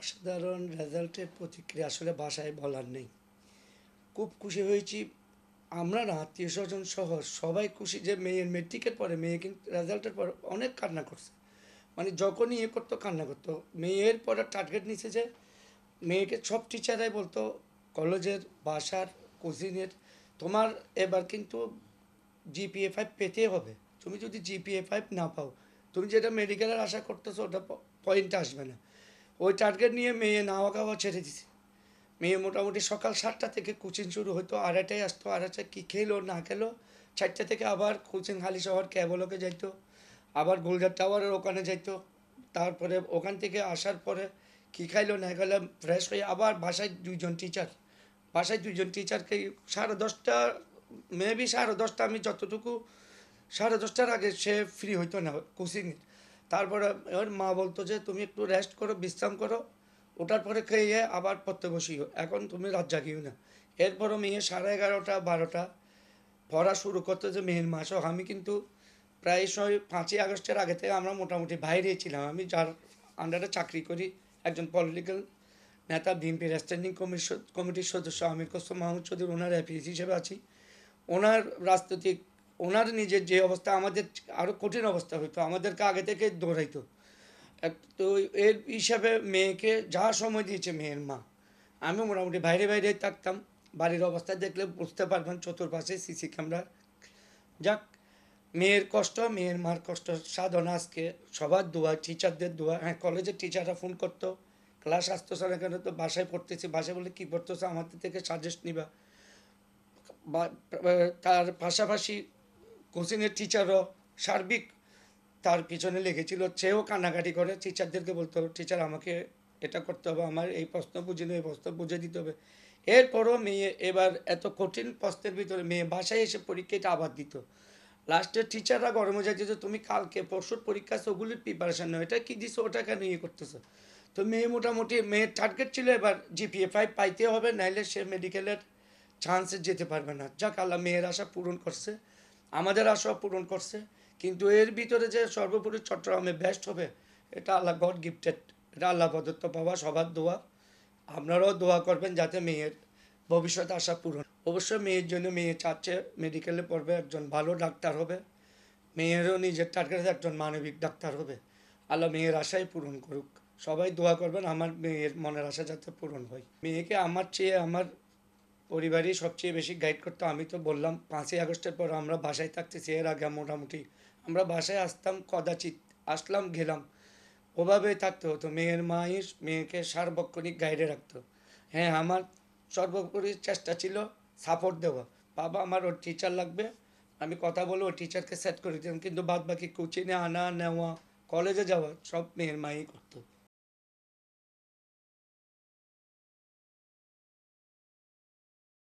অসাধারণ রেজাল্টের প্রতিক্রিয়া আসলে ভাষায় বলার নেই। খুব খুশি হয়েছি। আমরা না আত্মীয়স্বজন সহ সবাই খুশি যে মেয়ের মেট্রিকের পরে মেয়ে কিন্তু রেজাল্টের পর অনেক কান্না করছে। মানে যখনই করতো কান্না করতো। মেয়ের পরে টার্গেট নিছে যে মেয়েকে সব টিচাররাই বলতো কলেজের বাসার কোচিংয়ের তোমার এবার কিন্তু জিপিএ 5 পেতে হবে। তুমি যদি জিপিএ 5 না পাও তুমি যেটা মেডিকেলের আশা করতেছো ওটা পয়েন্ট আসবে না। ওই টার্গেট নিয়ে মেয়ে নাওয়া খাওয়া ছেড়ে দিছে। মেয়ে মোটামুটি সকাল 7টা থেকে কোচিং শুরু হতো, আড়াইটায় আসতো, আড়াইটায় কী খেলো না খেলো 4টা থেকে আবার কোচিং হালি শহর ক্যাবলকে যাইতো, আবার গোলঘাট টাওয়ারের ওখানে যাইতো। তারপরে ওখান থেকে আসার পরে কী খাইলো না খাইলো ফ্রেশ হয়ে আবার বাসায় দুইজন টিচারকে 10:30 মেবি 10:30 আমি যতটুকু 10:30টার আগে সে ফ্রি হইতো না কোচিংয়ে। তারপরে ওর মা বলতো যে তুমি একটু রেস্ট করো, বিশ্রাম করো, ওটার পরে খেয়ে আবার পড়তে বসিও, এখন তুমি রাত জাগিও না। এরপরও মেয়ে 11:30 12টা পড়া শুরু করতে যে মেয়ের মাসও আমি কিন্তু প্রায়শই 5ই আগস্টের আগে থেকে আমরা মোটামুটি বাইরেই ছিলাম। আমি যার আন্ডারে চাকরি করি একজন পলিটিক্যাল নেতা, বিএনপির স্ট্যান্ডিং কমিটির সদস্য আমির খসরু মাহমুদ চৌধুরী, ওনার অ্যাপিস হিসেবে আছি। ওনার রাজনৈতিক ওনার নিজের যে অবস্থা, আমাদের আরও কঠিন অবস্থা হইতো, আমাদেরকে আগে থেকে দৌড়াইতো। তো এর হিসাবে মেয়েকে যা সময় দিয়েছে মেয়ের মা, আমি মোটামুটি বাইরে বাইরে থাকতাম। বাড়ির অবস্থা দেখলে বুঝতে পারবেন, চতুর্পাশে সিসি ক্যামেরা। যাক, মেয়ের কষ্ট, মেয়ের মার কষ্ট সাধনা আজকে সবার দোয়া, টিচারদের দোয়া। হ্যাঁ, কলেজের টিচাররা ফোন করতো, ক্লাস আসতেছে না কেন, তো বাসায় পড়তেছি, বাসায় বলে কী পড়তেছে আমাদের থেকে সাজেস্ট নিবা। বা তার পাশাপাশি কোচিংয়ের টিচারও সার্বিক তার পিছনে লেগেছিল, সেও কান্নাকাটি করে, টিচারদেরকে বলতো টিচার আমাকে এটা করতে হবে, আমার এই প্রশ্ন বুঝিনি, এই প্রশ্ন বুঝে দিতে হবে। এরপরও মেয়ে এবার এত কঠিন প্রশ্নের ভিতরে মেয়ে বাসায় এসে পরীক্ষাটা আবার দিত। লাস্টের টিচাররা গরমে যাইতে যে তুমি কালকে পরশুর পরীক্ষা আছে ওগুলির প্রিপারেশান নেই, এটা কী দিছো ওটা কেন করতেছো। তো মেয়ে মোটামুটি মেয়ের টার্গেট ছিল এবার জিপিএ 5 পাইতে হবে, নাইলে সে মেডিকেলের চান্সে যেতে পারবে না। যাক, আল্লাহ মেয়ের আশা পূরণ করছে, আমাদের আশাও পূরণ করছে। কিন্তু এর ভিতরে যে সর্বোপরি চট্টগ্রামে বেস্ট হবে, এটা আল্লাহ গড গিফটেড, এটা আল্লাহ প্রদত্ত পাওয়া, সবার দোয়া। আপনারাও দোয়া করবেন যাতে মেয়ের ভবিষ্যৎ আশা পূরণ। অবশ্যই মেয়ের জন্য মেয়ে চাচ্ছে মেডিকেলে পড়বে, একজন ভালো ডাক্তার হবে। মেয়েরও নিজের টার্গেট একজন মানবিক ডাক্তার হবে। আল্লাহ মেয়ের আশাই পূরণ করুক। সবাই দোয়া করবেন আমার মেয়ের মনের আশা যাতে পূরণ হয়। মেয়েকে আমার চেয়ে আমার পরিবারই সবচেয়ে বেশি গাইড করতো। আমি তো বললাম 5ই আগস্টের পর আমরা বাসায় থাকতেছি, এর আগে মোটামুটি আমরা বাসায় আসতাম কদাচিৎ, আসলাম গেলাম, ওভাবেই থাকতে হতো। মেয়ের মাই মেয়েকে সার্বক্ষণিক গাইডে রাখতো। হ্যাঁ, আমার সর্বোপরি চেষ্টা ছিল সাপোর্ট দেওয়া। বাবা আমার ওর টিচার লাগবে, আমি কথা বলে ওই টিচারকে সেট করে দিতাম, কিন্তু বাদ বাকি কোচিংয়ে আনা নেওয়া কলেজে যাওয়া সব মেয়ের মাই করতো।